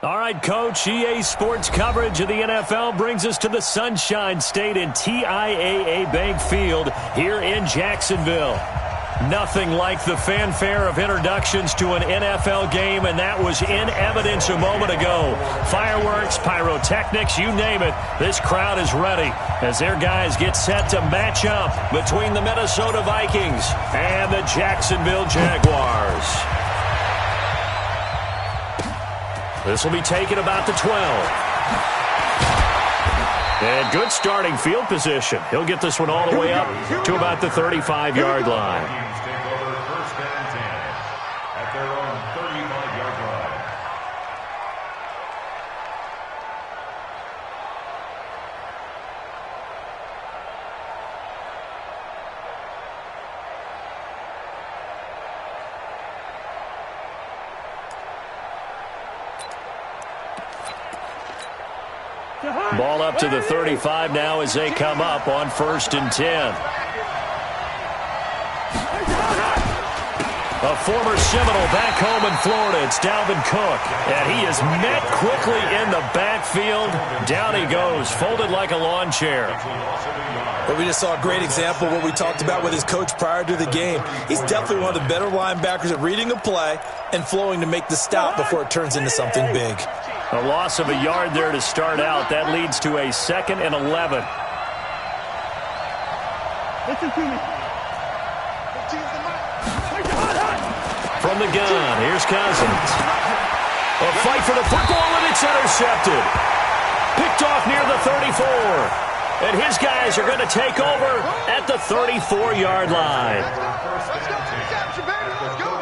All right, Coach, EA Sports coverage of the NFL brings us to the Sunshine State in TIAA Bank Field here in Jacksonville. Nothing like the fanfare of introductions to an NFL game, and that was in evidence a moment ago. Fireworks, pyrotechnics, you name it, this crowd is ready as their guys get set to match up between the Minnesota Vikings and the Jacksonville Jaguars. This will be taken about the 12. And good starting field position. He'll get this one all the way up to about the 35-yard line. Ball up to the 35 now as they come up on 1st and 10. A former Seminole back home in Florida. It's Dalvin Cook. And he is met quickly in the backfield. Down he goes, folded like a lawn chair. But we just saw a great example of what we talked about with his coach prior to the game. He's definitely one of the better linebackers at reading a play and flowing to make the stop before it turns into something big. A loss of a yard there to start out. That leads to a 2nd and 11. Listen to me. From the gun, here's Cousins. A fight for the football, and it's intercepted. Picked off near the 34. And his guys are going to take over at the 34-yard line. Let's go. Interception, baby. Let's go.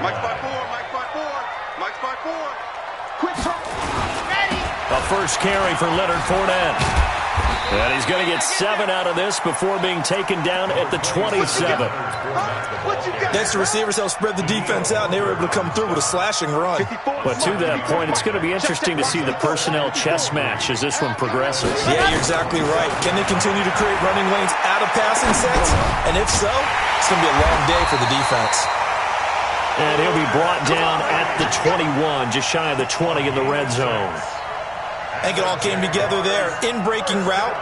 Mike's by 4. Mike's by 4. Mike's by 4. Quick talk. Ready. A first carry for Leonard Fournette. And he's going to get 7 out of this before being taken down at the 27. Next, the receivers helped spread the defense out, and they were able to come through with a slashing run. But to that point, it's going to be interesting to see the personnel chess match as this one progresses. Yeah, you're exactly right. Can they continue to create running lanes out of passing sets? And if so, it's going to be a long day for the defense. And he'll be brought down at the 21, just shy of the 20 in the red zone. I think it all came together there. In-breaking route,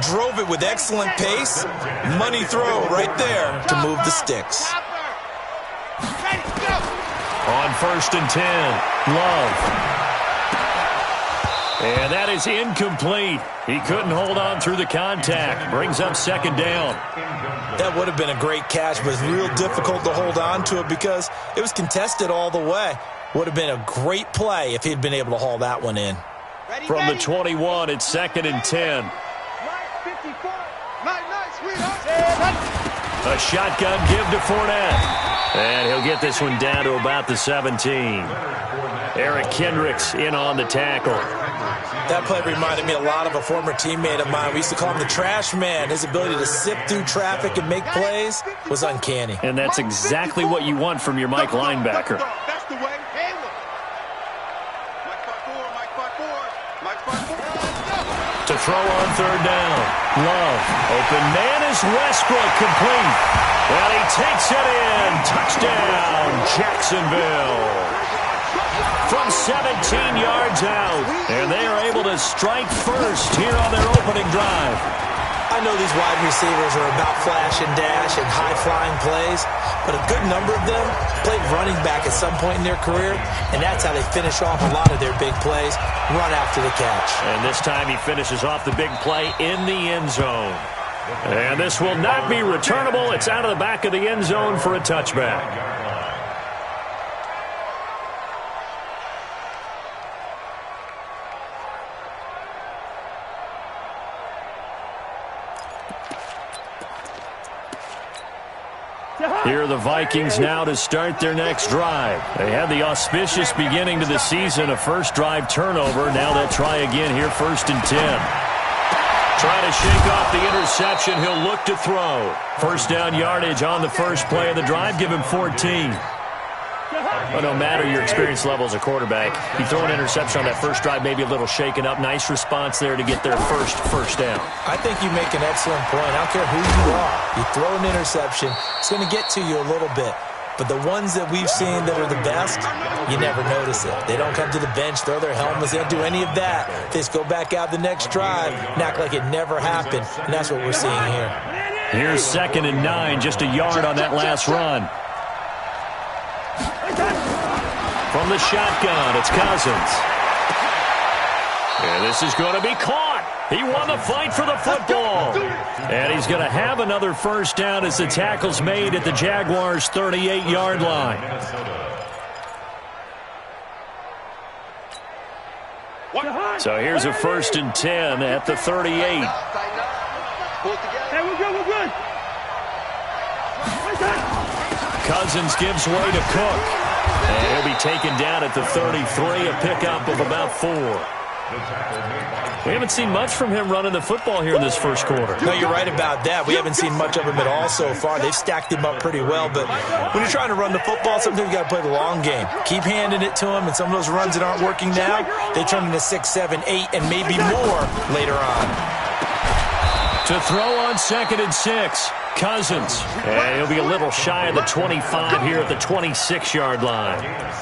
drove it with excellent pace. Money throw right there to move the sticks. On 1st and 10, Love. And that is incomplete. He couldn't hold on through the contact. Brings up 2nd down. That would have been a great catch, but it's real difficult to hold on to it because it was contested all the way. Would have been a great play if he'd been able to haul that one in. From the 21, it's 2nd and 10. A shotgun give to Fournette. And he'll get this one down to about the 17. Eric Kendricks in on the tackle. That play reminded me a lot of a former teammate of mine. We used to call him the trash man. His ability to sift through traffic and make plays was uncanny. And that's exactly what you want from your Mike linebacker. That's the way. To throw on 3rd down. Love. Open man is Westbrook, complete. And he takes it in. Touchdown, Jacksonville. From 17 yards out. And they are able to strike first here on their opening drive. I know these wide receivers are about flash and dash and high-flying plays, but a good number of them played running back at some point in their career, and that's how they finish off a lot of their big plays, run after the catch. And this time he finishes off the big play in the end zone. And this will not be returnable. It's out of the back of the end zone for a touchback. Here are the Vikings now to start their next drive. They had the auspicious beginning to the season, a first drive turnover. Now they'll try again here, 1st and 10. Trying to shake off the interception. He'll look to throw. First down yardage on the first play of the drive. Give him 14. But no matter your experience level as a quarterback, you throw an interception on that first drive, maybe a little shaken up. Nice response there to get their first down. I think you make an excellent point. I don't care who you are. You throw an interception, it's going to get to you a little bit. But the ones that we've seen that are the best, you never notice it. They don't come to the bench, throw their helmets. They don't do any of that. They just go back out the next drive and act like it never happened. And that's what we're seeing here. Here's 2nd and 9, just a yard on that last run. From the shotgun, it's Cousins. And this is going to be caught. He won the fight for the football. And he's going to have another first down as the tackle's made at the Jaguars' 38-yard line. So here's a 1st and 10 at the 38. Hey, we're good, we're good. Cousins gives way to Cook. And he'll be taken down at the 33, a pickup of about 4. We haven't seen much from him running the football here in this first quarter. No, you're right about that. We haven't seen much of him at all so far. They've stacked him up pretty well, but when you're trying to run the football, sometimes you got to play the long game. Keep handing it to him, and some of those runs that aren't working now, they turn into 6, 7, 8, and maybe more later on. To throw on 2nd and 6, Cousins. And he'll be a little shy of the 25 here at the 26-yard line.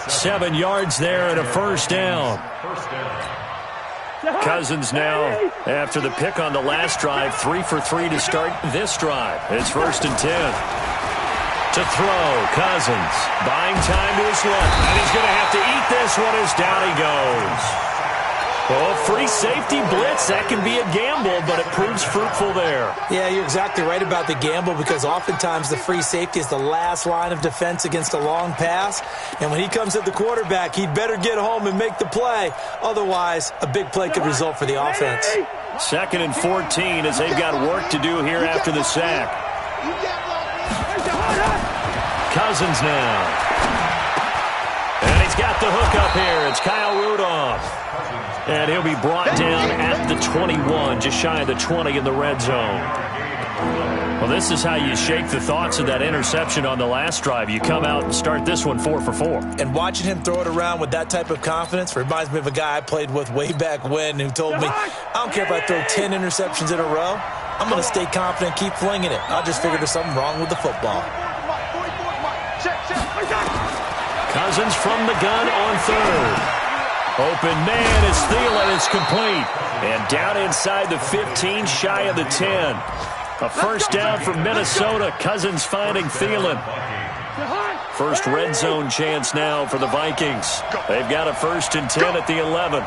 7 yards there and a first down. Cousins now, after the pick on the last drive, 3 for 3 to start this drive. It's 1st and 10. To throw, Cousins. Buying time to his left. And he's going to have to eat this one as down he goes. Oh, free safety blitz. That can be a gamble, but it proves fruitful there. Yeah, you're exactly right about the gamble because oftentimes the free safety is the last line of defense against a long pass. And when he comes at the quarterback, he'd better get home and make the play. Otherwise, a big play could result for the offense. 2nd and 14 as they've got work to do here after the sack. Cousins now. And he's got the hook up here. It's Kyle Rudolph. And he'll be brought down at the 21, just shy of the 20 in the red zone. Well, this is how you shake the thoughts of that interception on the last drive. You come out and start this one 4 for 4. And watching him throw it around with that type of confidence reminds me of a guy I played with way back when who told me, I don't care if I throw 10 interceptions in a row. I'm going to stay confident, keep flinging it. I just figured there's something wrong with the football. Cousins from the gun on 3rd. Open man is Thielen. It's complete. And down inside the 15, shy of the 10. A first down for Minnesota. Cousins finding Thielen. First red zone chance now for the Vikings. They've got a 1st and 10 at the 11.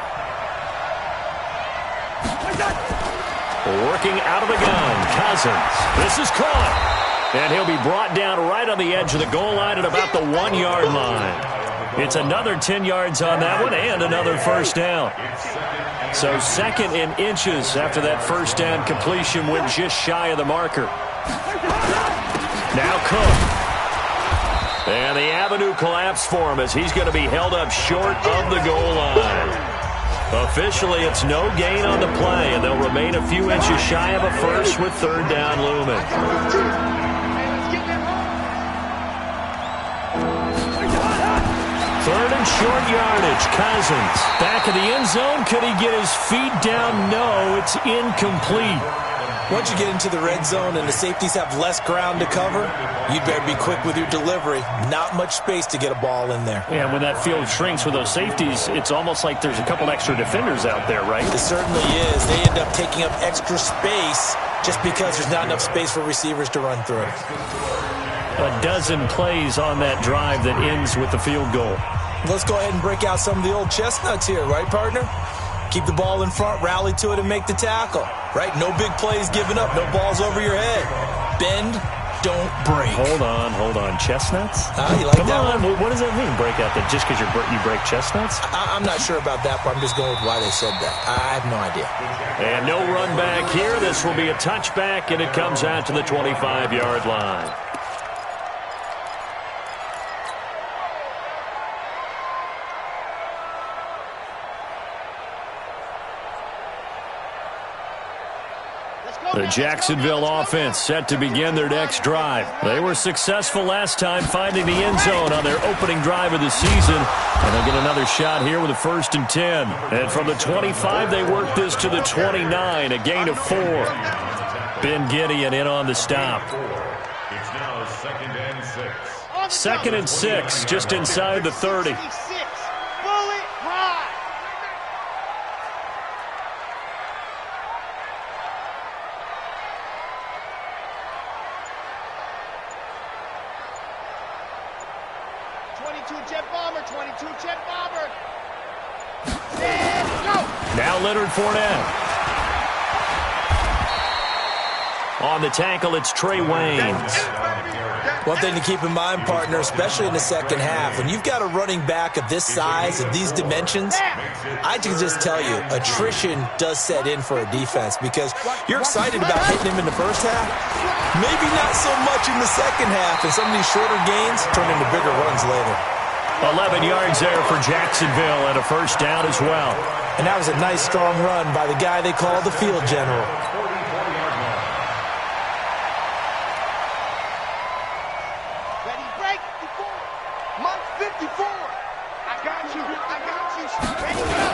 Working out of the gun. Cousins. This is caught. And he'll be brought down right on the edge of the goal line at about the 1-yard line. It's another 10 yards on that one and another first down. So 2nd and inches after that first down completion went just shy of the marker. Now Cook. And the avenue collapsed for him as he's going to be held up short of the goal line. Officially, it's no gain on the play, and they'll remain a few inches shy of a first with 3rd down looming. 3rd and short yardage. Cousins back in the end zone. Could he get his feet down? No, it's incomplete. Once you get into the red zone and the safeties have less ground to cover, you'd better be quick with your delivery. Not much space to get a ball in there. Yeah, when that field shrinks with those safeties, it's almost like there's a couple extra defenders out there, right? It certainly is. They end up taking up extra space just because there's not enough space for receivers to run through. A dozen plays on that drive that ends with the field goal. Let's go ahead and break out some of the old chestnuts here, right, partner? Keep the ball in front, rally to it, and make the tackle, right? No big plays given up, no balls over your head. Bend, don't break. Hold on. Chestnuts? You like Come that on. one? What does that mean, break out? That just because you break chestnuts? I'm not sure about that, but I'm just going with why they said that. I have no idea. And no run back here. This will be a touchback, and it comes out to the 25-yard line. The Jacksonville offense set to begin their next drive. They were successful last time finding the end zone on their opening drive of the season. And they'll get another shot here with a 1st and 10. And from the 25, they work this to the 29, a gain of 4. Ben Gideon in on the stop. It's now 2nd and 6. 2nd and 6, just inside the 30. Bullet high. Jet bomber, 22 jet bomber. And go. Now Leonard Fournette. On the tackle, it's Trey Waynes. One thing to keep in mind, partner, especially in the second half, when you've got a running back of this size, of these dimensions, I can just tell you, attrition does set in for a defense because you're excited about hitting him in the first half. Maybe not so much in the second half, and some of these shorter gains turn into bigger runs later. 11 yards there for Jacksonville and a first down as well. And that was a nice, strong run by the guy they call the field general. Ready, break, 54. Mark 54. I got you. Ready, go.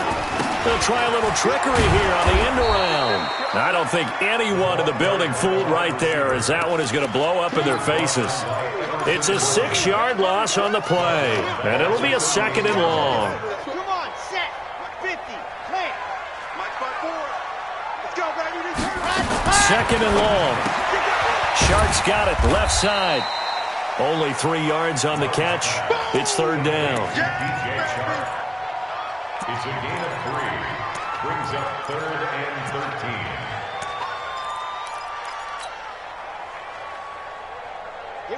They'll try a little trickery here on the end around. I don't think anyone in the building fooled right there, as that one is going to blow up in their faces. It's a 6-yard loss on the play, and it'll be a 2nd and long. Come on, set. 50. Clear. Mike 5-4. Let's go, baby. 2nd and long. Sharks got it, left side. Only 3 yards on the catch. It's 3rd down. It's a gain of 3. Brings up 3rd and 13.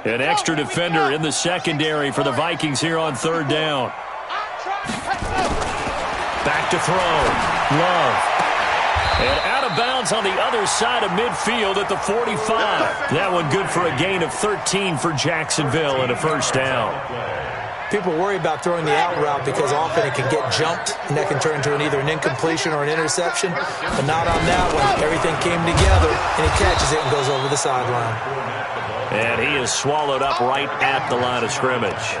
An extra defender in the secondary for the Vikings here on 3rd down. Back to throw. Love. And out of bounds on the other side of midfield at the 45. That one good for a gain of 13 for Jacksonville and a first down. People worry about throwing the out route because often it can get jumped, and that can turn into either an incompletion or an interception. But not on that one. Everything came together, and he catches it and goes over the sideline. And he is swallowed up right at the line of scrimmage.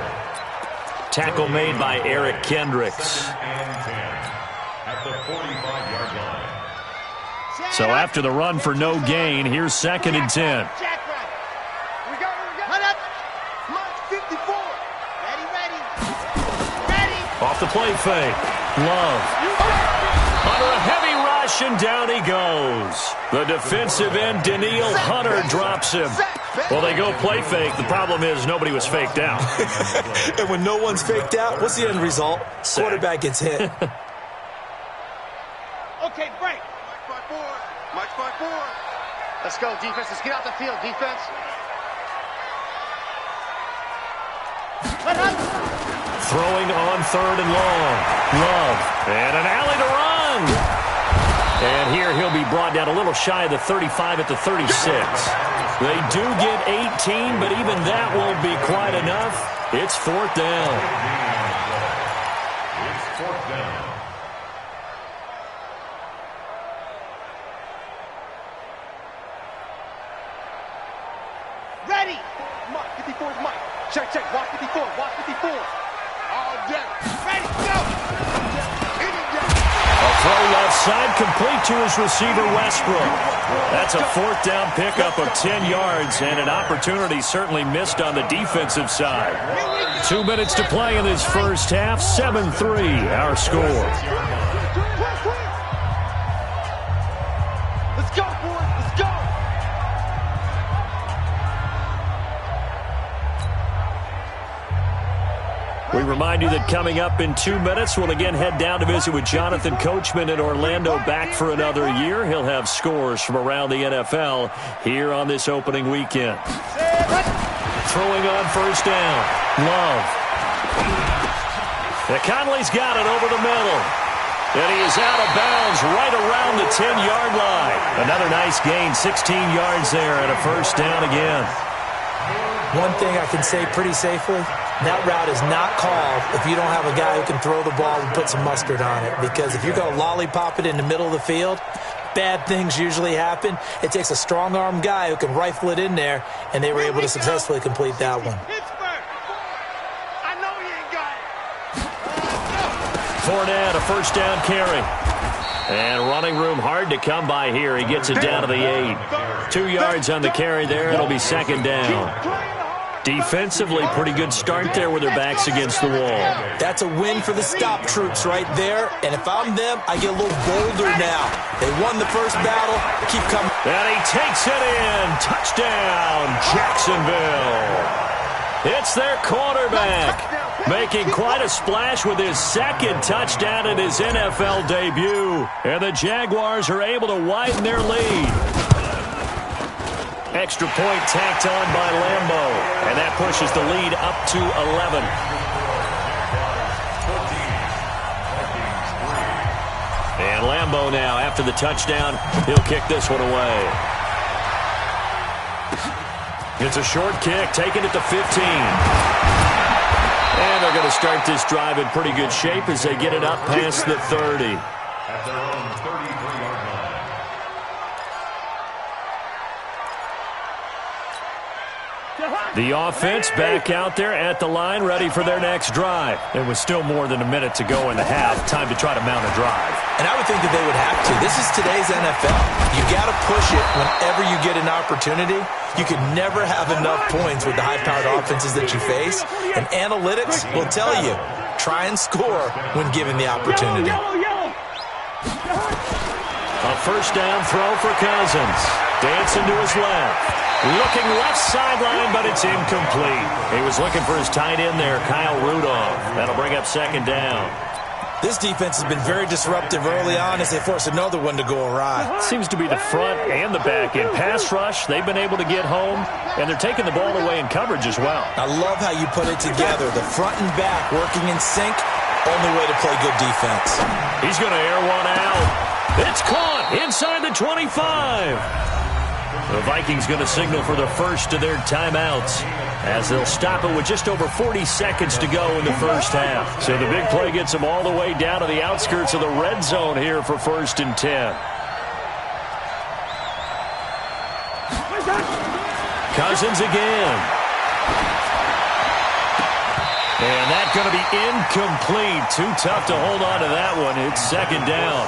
Tackle made by Eric Kendricks. At the 45-yard line. So after the run for no gain, here's 2nd and 10. We go. Run up. Mark 54. Ready. Off the play fake. Love. Under a heavy rush, and down he goes. The defensive end, Daniil Hunter, drops him. Well, they go play fake. The problem is nobody was faked out. And when no one's faked out, what's the end result? Quarterback gets hit. Okay, break. Mike 5-4. Let's go, defense. Let's get out the field, defense. Throwing on 3rd and long. Love. And an alley to run. And here he'll be brought down a little shy of the 35 at the 36. They do get 18, but even that won't be quite enough. It's 4th down. It's 4th down. Ready. Mark 54 is Mike. Check. Watch 54. Watch 54. All day. Ready, go. A throw left side, complete to his receiver, Westbrook. That's a 4th down pickup of 10 yards, and an opportunity certainly missed on the defensive side. 2 minutes to play in this first half. 7-3, our score. Let's go, boys. Let's go. We remind you that coming up in 2 minutes, we'll again head down to visit with Jonathan Coachman in Orlando, back for another year. He'll have scores from around the NFL here on this opening weekend. Throwing on 1st down. Love. Conley's got it over the middle. And he is out of bounds right around the 10-yard line. Another nice gain, 16 yards there, and a first down again. One thing I can say pretty safely, that route is not called if you don't have a guy who can throw the ball and put some mustard on it. Because if you're going to lollipop it in the middle of the field, bad things usually happen. It takes a strong-arm guy who can rifle it in there, and they were able to successfully complete that one. I know you ain't got it. Fournette, a first down carry. And running room hard to come by here. He gets it down to the 8. 2 yards on the carry there. It'll be 2nd down. Defensively, pretty good start there with their backs against the wall. That's a win for the stop troops right there. And if I'm them, I get a little bolder now. They won the first battle. Keep coming. And he takes it in. Touchdown, Jacksonville. It's their quarterback, making quite a splash with his second touchdown in his NFL debut. And the Jaguars are able to widen their lead. Extra point tacked on by Lambeau, and that pushes the lead up to 11. And Lambeau now, after the touchdown, he'll kick this one away. It's a short kick, taking it to 15. And they're going to start this drive in pretty good shape as they get it up past the 30. At their own 33-yard line. The offense back out there at the line, ready for their next drive. There was still more than a minute to go in the half. Time to try to mount a drive. And I would think that they would have to. This is today's NFL. You got to push it whenever you get an opportunity. You can never have enough points with the high-powered offenses that you face. And analytics will tell you, try and score when given the opportunity. A first down throw for Cousins. Dancing to his left. Looking left sideline, but it's incomplete. He was looking for his tight end there, Kyle Rudolph. That'll bring up second down. This defense has been very disruptive early on as they force another one to go awry. Seems to be the front and the back. In pass rush, they've been able to get home, and they're taking the ball away in coverage as well. I love how you put it together. The front and back working in sync. Only way to play good defense. He's going to air one out. It's caught inside the 25. The Vikings going to signal for the first of their timeouts as they'll stop it with just over 40 seconds to go in the first half. So the big play gets them all the way down to the outskirts of the red zone here for 1st and 10. Cousins again. And that's going to be incomplete. Too tough to hold on to that one. It's second down.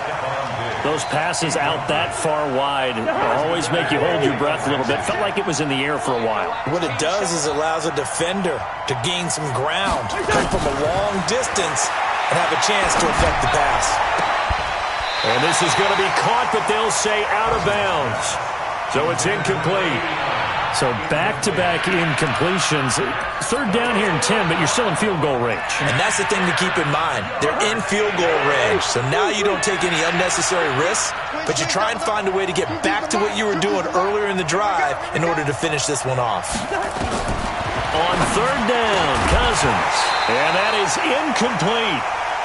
Those passes out that far wide always make you hold your breath a little bit. Felt like it was in the air for a while. What it does is it allows a defender to gain some ground, come from a long distance, and have a chance to affect the pass. And this is going to be caught, but they'll say out of bounds. So it's incomplete. So back-to-back incompletions. Third down here and 10, but you're still in field goal range. And that's the thing to keep in mind. They're in field goal range, so now you don't take any unnecessary risks, but you try and find a way to get back to what you were doing earlier in the drive in order to finish this one off. On third down, Cousins. And that is incomplete.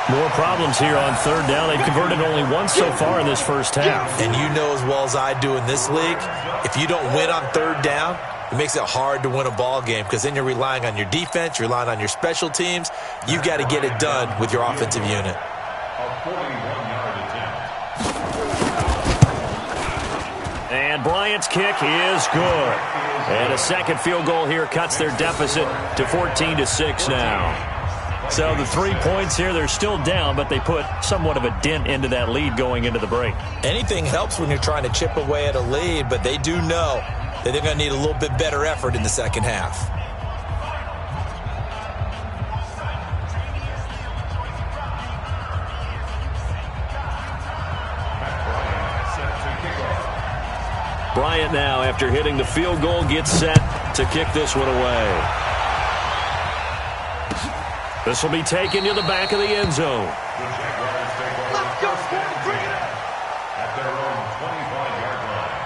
More problems here on third down. They've converted only once so far in this first half. And you know as well as I do in this league, if you don't win on third down, it makes it hard to win a ball game because then you're relying on your defense, you're relying on your special teams. You've got to get it done with your offensive unit. A 41-yard attempt. And Bryant's kick is good. And a second field goal here cuts their deficit to 14-6 now. So the 3 points here, they're still down, but they put somewhat of a dent into that lead going into the break. Anything helps when you're trying to chip away at a lead, but they do know that they're going to need a little bit better effort in the second half. Bryant now, after hitting the field goal, gets set to kick this one away. This will be taken to the back of the end zone. The Jaguars take over first and 10 at their own 25-yard line.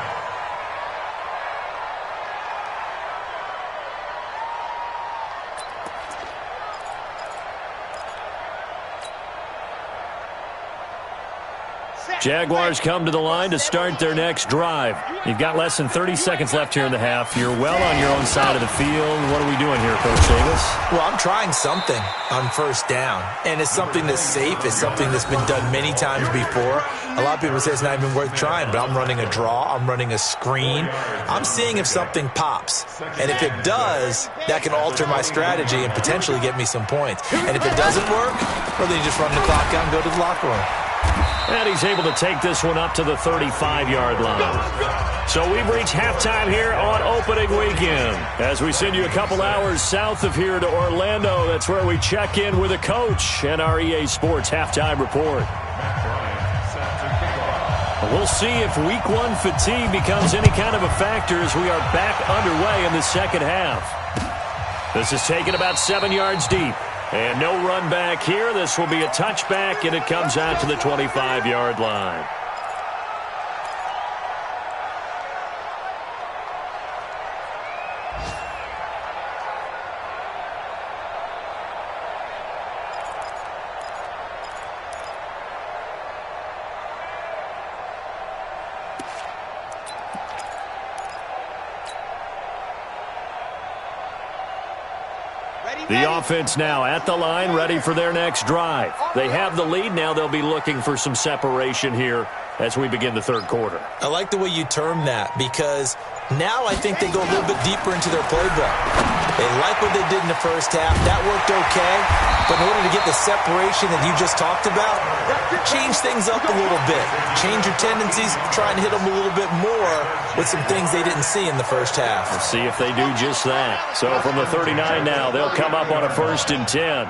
Jaguars come to the line to start their next drive. You've got less than 30 seconds left here in the half. You're well on your own side of the field. What are we doing here, Coach Davis? Well, I'm trying something on first down, and it's something that's safe. It's something that's been done many times before. A lot of people say it's not even worth trying, but I'm running a draw. I'm running a screen. I'm seeing if something pops, and if it does, that can alter my strategy and potentially get me some points. And if it doesn't work, well, then you just run the clock out and go to the locker room. And he's able to take this one up to the 35-yard line. So we've reached halftime here on opening weekend. As we send you a couple hours south of here to Orlando, that's where we check in with a coach and our EA Sports halftime report. We'll see if week one fatigue becomes any kind of a factor as we are back underway in the second half. This is taken about 7 yards deep. And no run back here. This will be a touchback, and it comes out to the 25-yard line. The offense now at the line, ready for their next drive. They have the lead. Now they'll be looking for some separation here as we begin the third quarter. I like the way you term that, because now I think they go a little bit deeper into their playbook. They like what they did in the first half. That worked okay. But in order to get the separation that you just talked about, change things up a little bit. Change your tendencies, try and hit them a little bit more with some things they didn't see in the first half. Let's see if they do just that. So from the 39 now, they'll come up on a 1st and 10.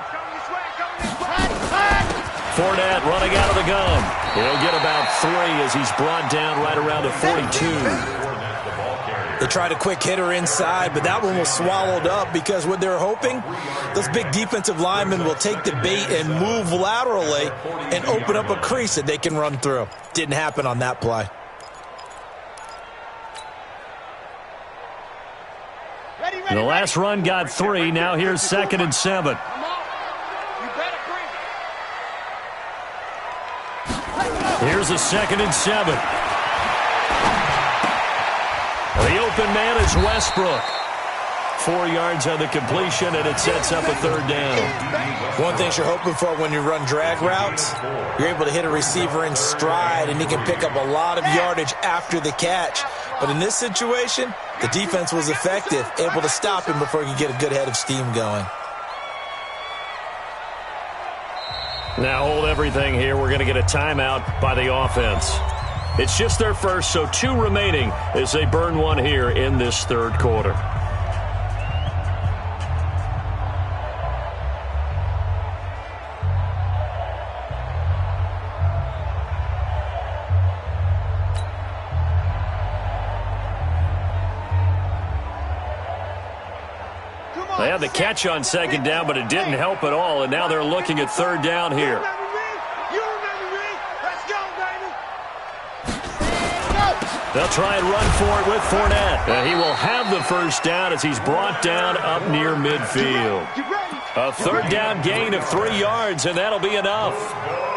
Fournette running out of the gun. He'll get about 3 as he's brought down right around the 42. They tried a quick hitter inside, but that one was swallowed up because what they're hoping, those big defensive linemen will take the bait and move laterally and open up a crease that they can run through. Didn't happen on that play. The last run got 3. Now here's 2nd and 7. Here's a 2nd and 7. The open man is Westbrook. 4 yards on the completion, and it sets up a 3rd down. One thing you're hoping for when you run drag routes, you're able to hit a receiver in stride, and he can pick up a lot of yardage after the catch. But in this situation, the defense was effective, able to stop him before he could get a good head of steam going. Now hold everything here. We're going to get a timeout by the offense. It's just their first, so 2 remaining as they burn one here in this third quarter. They had the catch on 2nd down, but it didn't help at all, and now they're looking at 3rd down here. They'll try and run for it with Fournette. And he will have the 1st down as he's brought down up near midfield. A 3rd down gain of 3 yards, and that'll be enough.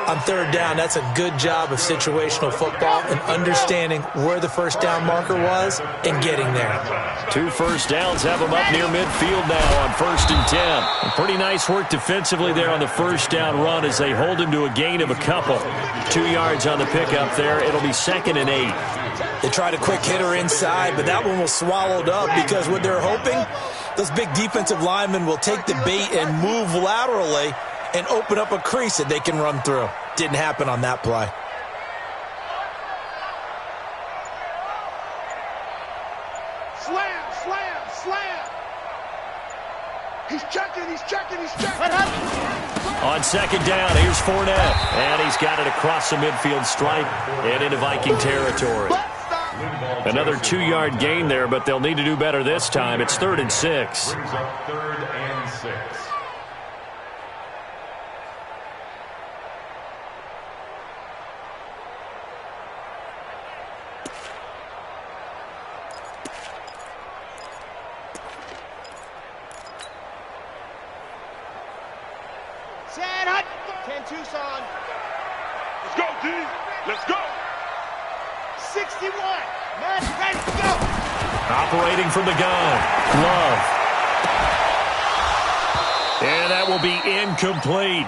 On 3rd down, that's a good job of situational football and understanding where the 1st down marker was and getting there. 2 first downs have him up near midfield now on 1st and 10. And pretty nice work defensively there on the 1st down run as they hold him to a gain of a couple. 2 yards on the pickup there. It'll be 2nd and 8. They tried a quick hitter inside, but that one was swallowed up because what they're hoping, those big defensive linemen will take the bait and move laterally and open up a crease that they can run through. Didn't happen on that play. Slam, slam, slam. He's checking. On 2nd down, here's Fournette. And he's got it across the midfield stripe and into Viking territory. Another 2-yard gain there, but they'll need to do better this time. It's 3rd and 6. Brings up 3rd and 6. Set hut. 10 Tucson. Let's go, D. Let's go. 61. Man, ready to go. Operating from the gun. Love. And that will be incomplete.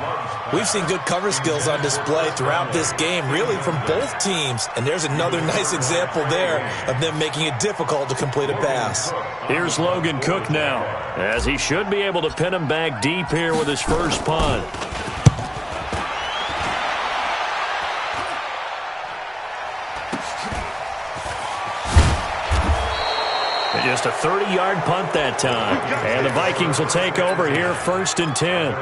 We've seen good cover skills on display throughout this game, really from both teams. And there's another nice example there of them making it difficult to complete a pass. Here's Logan Cook now, as he should be able to pin him back deep here with his first punt. Just a 30-yard punt that time. And the Vikings will take over here, 1st and 10.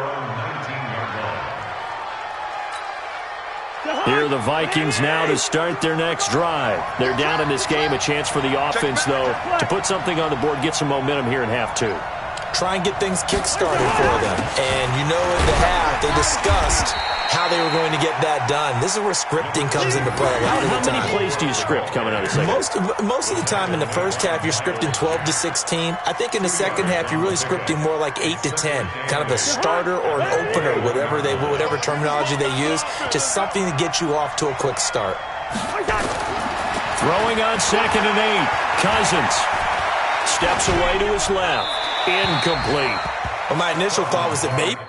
Here are the Vikings now to start their next drive. They're down in this game. A chance for the offense, though, to put something on the board, get some momentum here in half 2. Try and get things kick-started for them. And you know in the half, they discussed how they were going to get that done. This is where scripting comes into play a lot of the time. How many plays do you script coming out of the second? Most of the time in the first half, you're scripting 12 to 16. I think in the second half, you're really scripting more like 8 to 10. Kind of a starter or an opener, whatever terminology they use. Just something to get you off to a quick start. Throwing on 2nd and 8. Cousins steps away to his left. Incomplete. Well, my initial thought was that maybe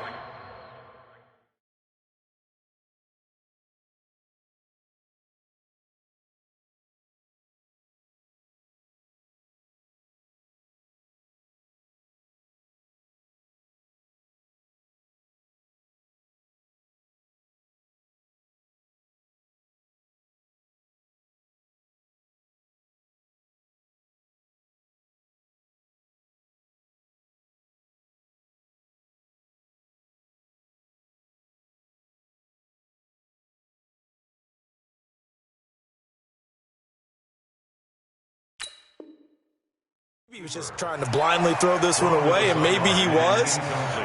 he was just trying to blindly throw this one away, and maybe he was,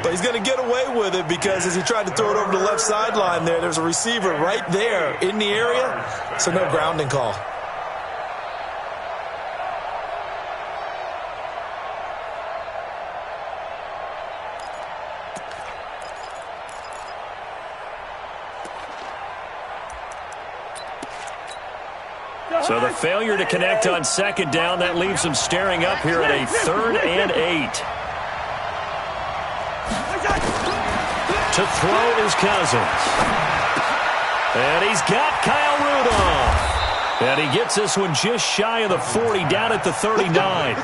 but he's going to get away with it because as he tried to throw it over the left sideline there's a receiver right there in the area, so no grounding call. So the failure to connect on 2nd down, that leaves him staring up here at a 3rd and 8. To throw is Cousins. And he's got Kyle Rudolph. And he gets this one just shy of the 40, down at the 39.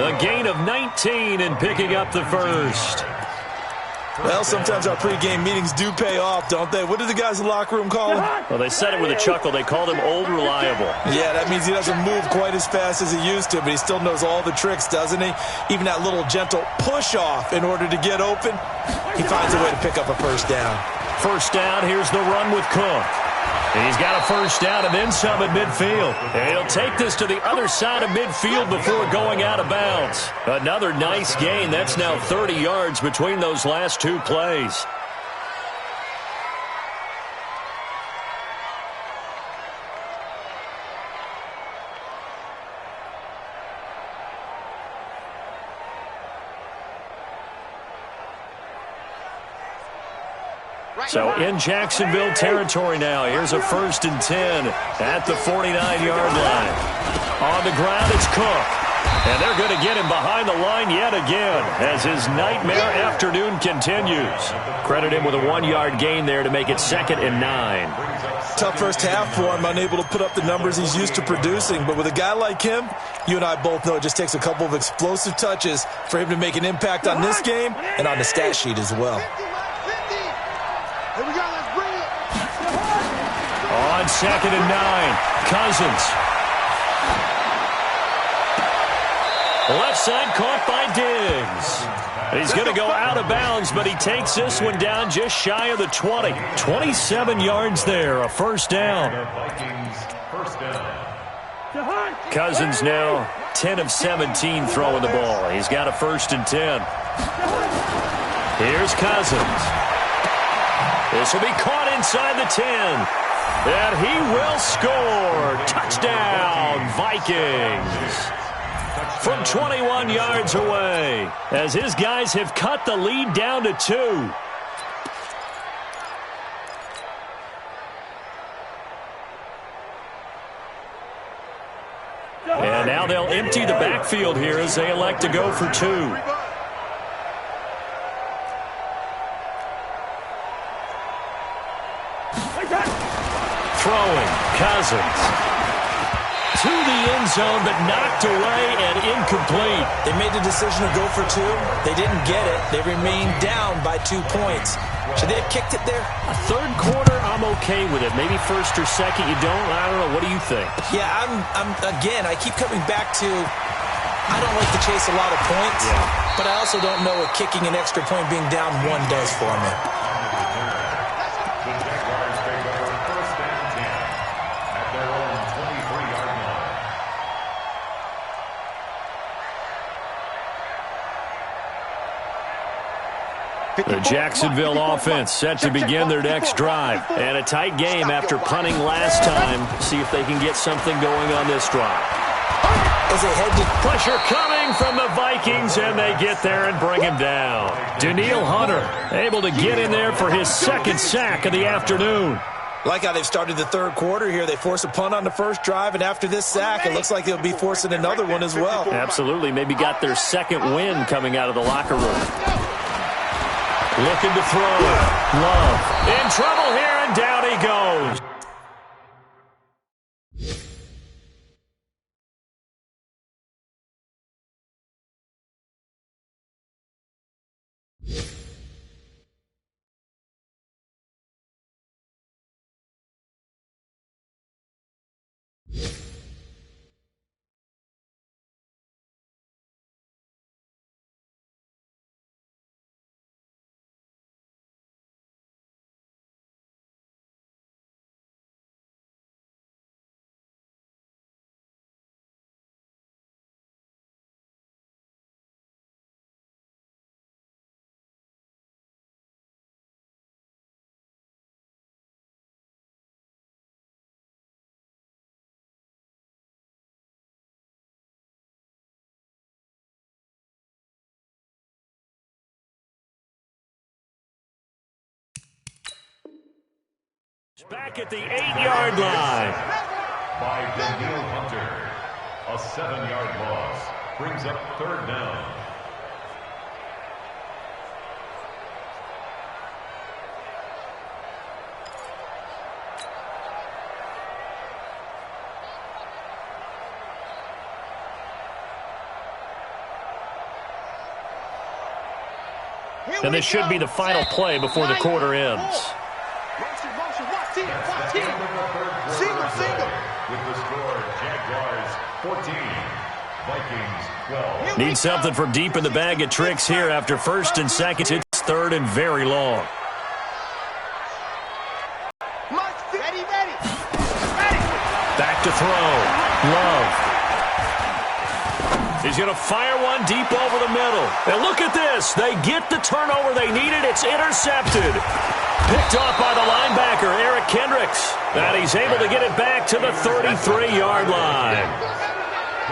A gain of 19 and picking up the first. Well, sometimes our pregame meetings do pay off, don't they? What did the guys in the locker room call him? Well, they said it with a chuckle. They called him Old Reliable. Yeah, that means he doesn't move quite as fast as he used to, but he still knows all the tricks, doesn't he? Even that little gentle push-off in order to get open, he finds a way to pick up a first down. First down, here's the run with Cook. And he's got a first down and then some at midfield. And he'll take this to the other side of midfield before going out of bounds. Another nice gain. That's now 30 yards between those last 2 plays. So in Jacksonville territory now. Here's a 1st and 10 at the 49-yard line. On the ground, it's Cook. And they're going to get him behind the line yet again as his nightmare afternoon continues. Credit him with a 1-yard gain there to make it 2nd and 9. Tough first half for him, unable to put up the numbers he's used to producing. But with a guy like him, you and I both know it just takes a couple of explosive touches for him to make an impact on this game and on the stat sheet as well. On 2nd and 9, Cousins. Left side caught by Diggs. He's going to go out of bounds, but he takes this one down just shy of the 20. 27 yards there, a first down. Cousins now 10 of 17 throwing the ball. He's got a 1st and 10. Here's Cousins. This will be caught inside the 10. And he will score. Touchdown, Vikings. From 21 yards away, as his guys have cut the lead down to 2. And now they'll empty the backfield here as they elect to go for 2. Throwing, Cousins. To the end zone, but knocked away and incomplete. They made the decision to go for 2. They didn't get it. They remained down by 2 points. Should they have kicked it there? A 3rd quarter, I'm okay with it. Maybe 1st or 2nd, you don't. I don't know. What do you think? Yeah, I'm again, I keep coming back to I don't like to chase a lot of points, but I also don't know what kicking an extra point being down 1 does for me. The Jaguars take over 1st and 10 at their own 23-yard line. The Jacksonville offense set to begin their next drive. And a tight game after punting last time. See if they can get something going on this drive. As they head to Pressure coming from the Vikings, and they get there and bring him down. Danielle Hunter able to get in there for his 2nd sack of the afternoon. like how they've started the 3rd quarter here. They force a punt on the first drive, and after this sack, it looks like they'll be forcing another one as well. Absolutely. Maybe got their 2nd win coming out of the locker room. Looking to throw. Love in trouble here, and down he goes. Back at the 8-yard line. By Danielle Hunter. A 7-yard loss. Brings up 3rd down. And this should be the final play before the quarter ends. Single. With the score, Jaguars 14, Vikings 12. Need something from deep in the bag of tricks here after 1st and 2nd. It's 3rd and very long. Ready. Back to throw. Love. He's going to fire one deep over the middle. And look at this. They get the turnover they needed. It's intercepted. Picked off by the linebacker, Eric Kendricks. And he's able to get it back to the 33-yard line.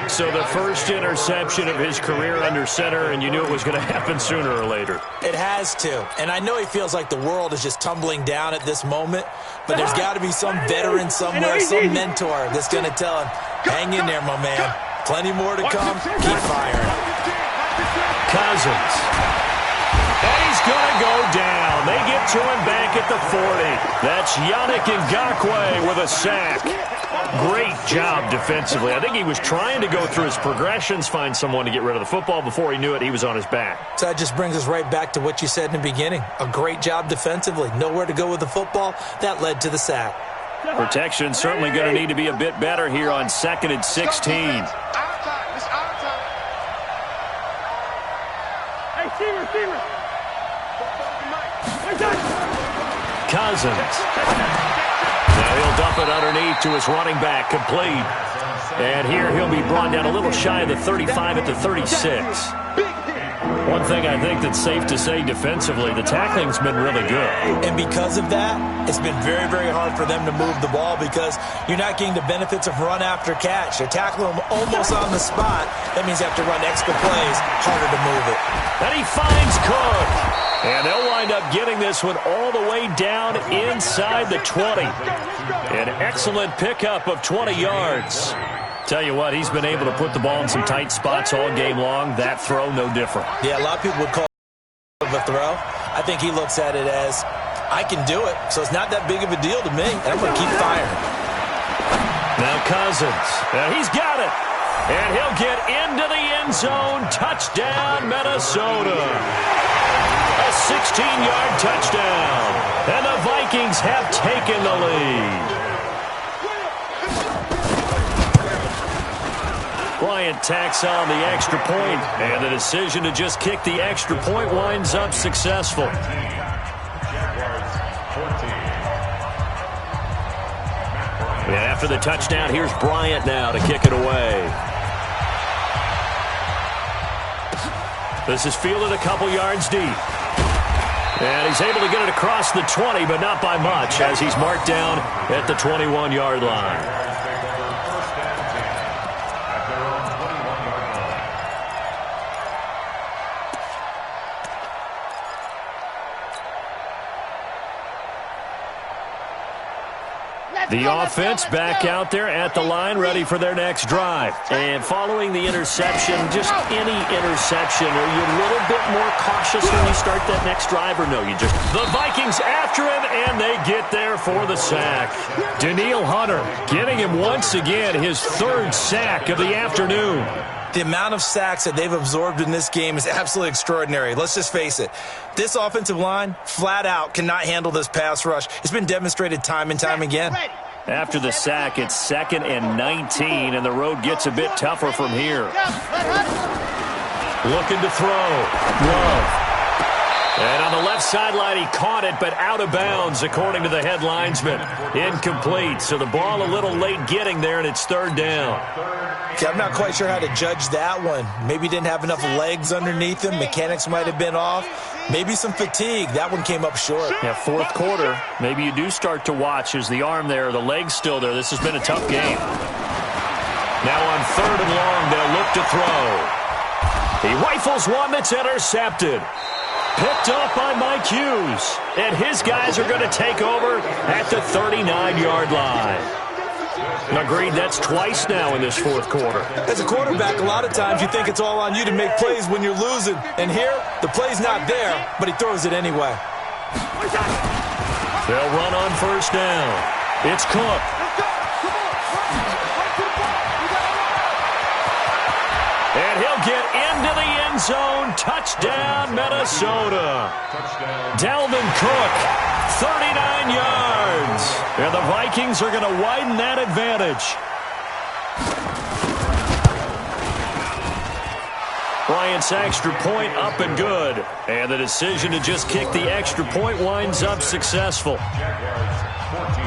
So the first interception of his career under center, and you knew it was going to happen sooner or later. It has to. And I know he feels like the world is just tumbling down at this moment, but there's got to be some veteran somewhere, some mentor that's going to tell him, hang in there, my man. Plenty more to come. Keep firing. Cousins. And he's going to go down. They get to him back at the 40. That's Yannick Ngakoue with a sack. Great job defensively. I think he was trying to go through his progressions, find someone to get rid of the football. Before he knew it, he was on his back. So that just brings us right back to what you said in the beginning. A great job defensively. Nowhere to go with the football. That led to the sack. Protection certainly going to need to be a bit better here on 2nd and 16. It's our time. Hey, receiver. Cousins. Now he'll dump it underneath to his running back, complete. And here he'll be brought down a little shy of the 35 at the 36. One thing I think that's safe to say defensively, the tackling's been really good. And because of that, it's been very, very hard for them to move the ball because you're not getting the benefits of run after catch. They're tackling them almost on the spot. That means they have to run extra plays, harder to move it. And he finds Cook. And they'll wind up getting this one all the way down inside the 20. An excellent pickup of 20 yards. Tell you what, he's been able to put the ball in some tight spots all game long. That throw, no different. Yeah, a lot of people would call it a throw. I think he looks at it as, I can do it, so it's not that big of a deal to me, and I'm going to keep firing. Now Cousins. Now he's got it. And he'll get into the end zone. Touchdown, Minnesota. A 16-yard touchdown. And the Vikings have taken the lead. Bryant tacks on the extra point, and the decision to just kick the extra point winds up successful. Jaguars 14. And after the touchdown, here's Bryant now to kick it away. This is fielded a couple yards deep. And he's able to get it across the 20, but not by much, as he's marked down at the 21-yard line. The offense back out there at the line, ready for their next drive. And following the interception, just any interception, are you a little bit more cautious when you start that next drive, or no? The Vikings after him, and they get there for the sack. Danielle Hunter getting him once again his third sack of the afternoon. The amount of sacks that they've absorbed in this game is absolutely extraordinary. Let's just face it. This offensive line, flat out, cannot handle this pass rush. It's been demonstrated time and time again. After the sack, it's 2nd and 19, and the road gets a bit tougher from here. Looking to throw. Love. And on the left sideline, he caught it, but out of bounds, according to the head linesman. Incomplete, so the ball a little late getting there, and it's 3rd down. I'm not quite sure how to judge that one. Maybe didn't have enough legs underneath him. Mechanics might have been off. Maybe some fatigue. That one came up short. Yeah, 4th quarter. Maybe you do start to watch as the arm there, the leg's still there. This has been a tough game. Now on 3rd and long, they'll look to throw. He rifles one that's intercepted. Picked up by Mike Hughes. And his guys are going to take over at the 39-yard line. Agreed, that's twice now in this 4th quarter. As a quarterback, a lot of times you think it's all on you to make plays when you're losing. And here, the play's not there, but he throws it anyway. They'll run on 1st down. It's Cook. And he'll get into the end zone. Touchdown, Minnesota. Dalvin Cook, 39 yards. And the Vikings are going to widen that advantage. Bryant's extra point up and good. And the decision to just kick the extra point winds up successful. Jaguars 14.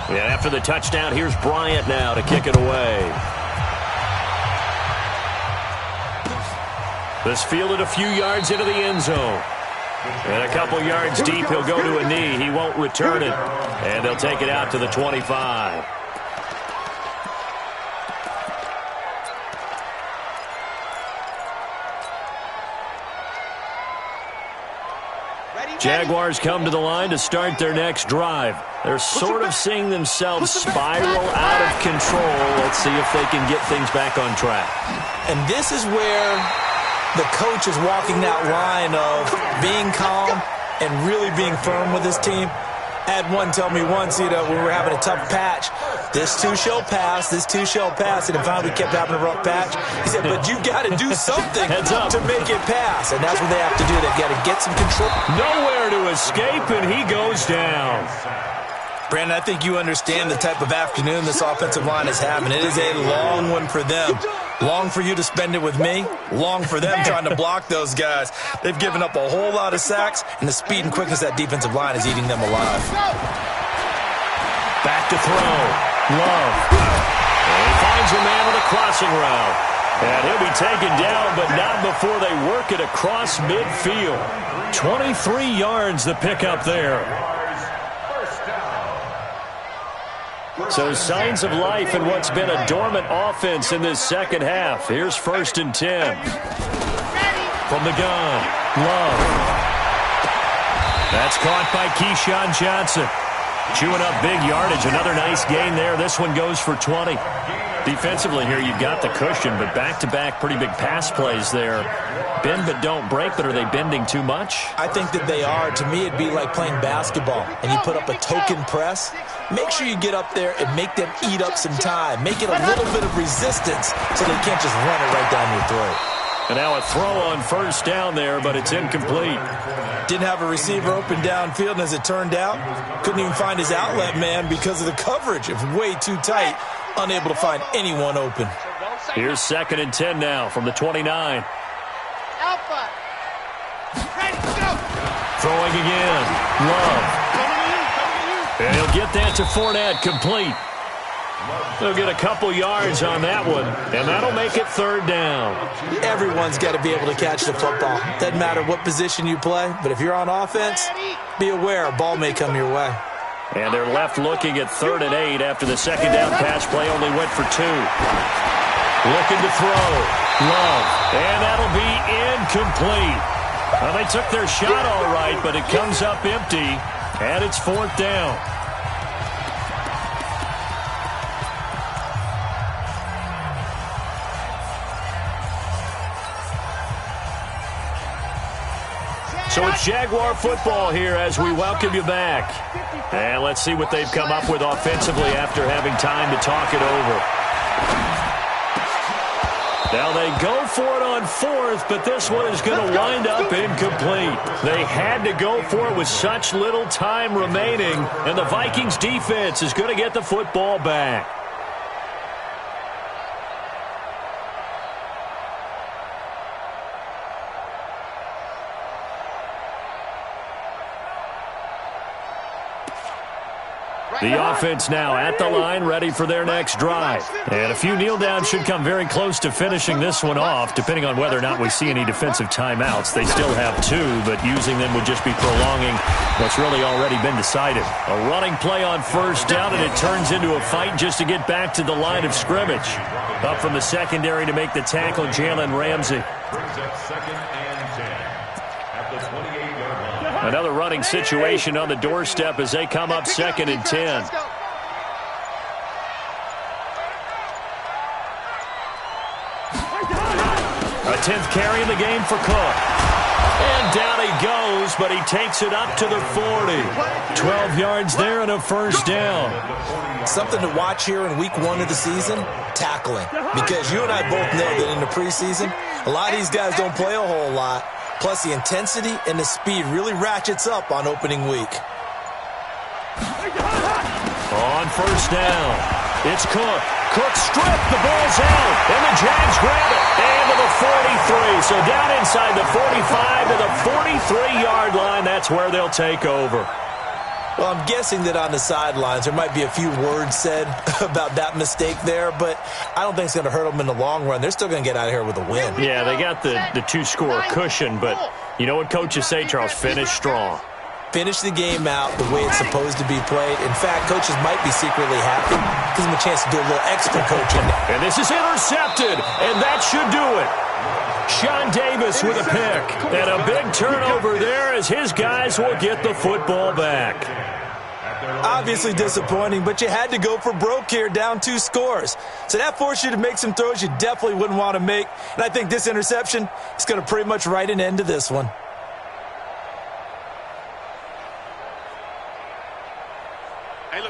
And after the touchdown, here's Bryant now to kick it away. This fielded a few yards into the end zone. And a couple yards deep, he'll go to a knee. He won't return it. And they'll take it out to the 25. Jaguars come to the line to start their next drive. They're sort of seeing themselves spiral out of control. Let's see if they can get things back on track. And this is where the coach is walking that line of being calm and really being firm with his team. I had one tell me once, when we were having a tough patch, this too shall pass, this too shall pass, and finally we kept having a rough patch. He said, but you got to do something to make it pass, and that's what they have to do. They've got to get some control. Nowhere to escape, and he goes down. Brandon, I think you understand the type of afternoon this offensive line is having. It is a long one for them. Long for you to spend it with me. Long for them trying to block those guys. They've given up a whole lot of sacks, and the speed and quickness of that defensive line is eating them alive. Back to throw. Love. And he finds a man with a crossing route. And he'll be taken down, but not before they work it across midfield. 23 yards the pickup there. So signs of life in what's been a dormant offense in this second half. Here's 1st and 10. From the gun, Love. That's caught by Keyshawn Johnson. Chewing up big yardage. Another nice gain there. This one goes for 20. Defensively here, you've got the cushion, but back-to-back pretty big pass plays there. Bend but don't break, but are they bending too much? I think that they are. To me, it'd be like playing basketball, and you put up a token press. Make sure you get up there and make them eat up some time. Make it a little bit of resistance so they can't just run it right down your throat. And now a throw on first down there, but it's incomplete. Didn't have a receiver open downfield, and as it turned out, couldn't even find his outlet man because of the coverage. It was way too tight, unable to find anyone open. Here's 2nd and 10 now from the 29. Alpha. Ready, go. Throwing again. Love. And he'll get that to Fournette, complete. He'll get a couple yards on that one, and that'll make it 3rd down. Everyone's got to be able to catch the football. Doesn't matter what position you play, but if you're on offense, be aware a ball may come your way. And they're left looking at 3rd and 8 after the 2nd down pass play only went for 2. Looking to throw. Love. And that'll be incomplete. Well, they took their shot all right, but it comes up empty, and it's 4th down. So it's Jaguar football here as we welcome you back. And let's see what they've come up with offensively after having time to talk it over. Now they go for it on 4th, but this one is going to wind up incomplete. They had to go for it with such little time remaining, and the Vikings defense is going to get the football back. The offense now at the line, ready for their next drive. And a few kneel downs should come very close to finishing this one off, depending on whether or not we see any defensive timeouts. They still have 2, but using them would just be prolonging what's really already been decided. A running play on first down, and it turns into a fight just to get back to the line of scrimmage. Up from the secondary to make the tackle, Jalen Ramsey. Brings up 2nd and 10 at the 28-yard line. Another running situation on the doorstep as they come up 2nd and 10. A 10th carry in the game for Cook. And down he goes, but he takes it up to the 40. 12 yards there and a first down. Something to watch here in week 1 of the season, tackling. Because you and I both know that in the preseason, a lot of these guys don't play a whole lot. Plus, the intensity and the speed really ratchets up on opening week. On first down, it's Cook. Cook stripped, the ball's out, and the Jags grab it. And to the 43, so down inside the 45 to the 43-yard line, that's where they'll take over. Well, I'm guessing that on the sidelines there might be a few words said about that mistake there, but I don't think it's going to hurt them in the long run. They're still going to get out of here with a win. Yeah, they got the 2-score cushion, but you know what coaches say, Charles? Finish strong. Finish the game out the way it's supposed to be played. In fact, coaches might be secretly happy. Gives them a chance to do a little extra coaching. And this is intercepted, and that should do it. Sean Davis with a pick. And a big turnover there as his guys will get the football back. Obviously disappointing, but you had to go for broke here, down 2 scores. So that forced you to make some throws you definitely wouldn't want to make. And I think this interception is going to pretty much write an end to this one.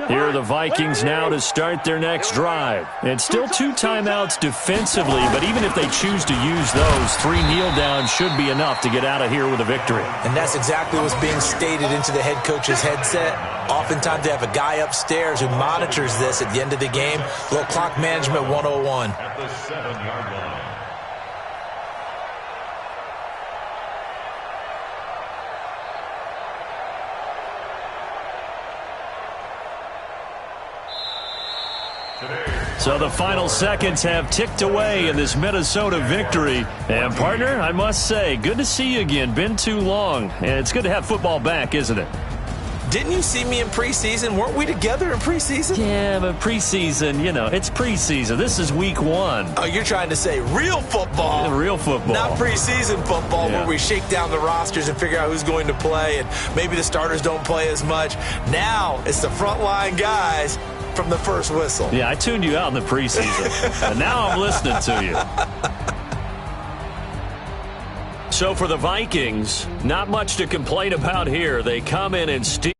Here are the Vikings now to start their next drive. And still 2 timeouts defensively, but even if they choose to use those, 3 kneel downs should be enough to get out of here with a victory. And that's exactly what's being stated into the head coach's headset. Oftentimes they have a guy upstairs who monitors this at the end of the game. A little clock management 101. At the 7-yard line. So the final seconds have ticked away in this Minnesota victory. And, partner, I must say, good to see you again. Been too long. And it's good to have football back, isn't it? Didn't you see me in preseason? Weren't we together in preseason? Yeah, but preseason, you know, it's preseason. This is week 1. Oh, you're trying to say real football. Yeah, real football. Not preseason football where we shake down the rosters and figure out who's going to play and maybe the starters don't play as much. Now it's the frontline guys from the first whistle. Yeah, I tuned you out in the preseason. And now I'm listening to you. So for the Vikings, not much to complain about here. They come in and steal.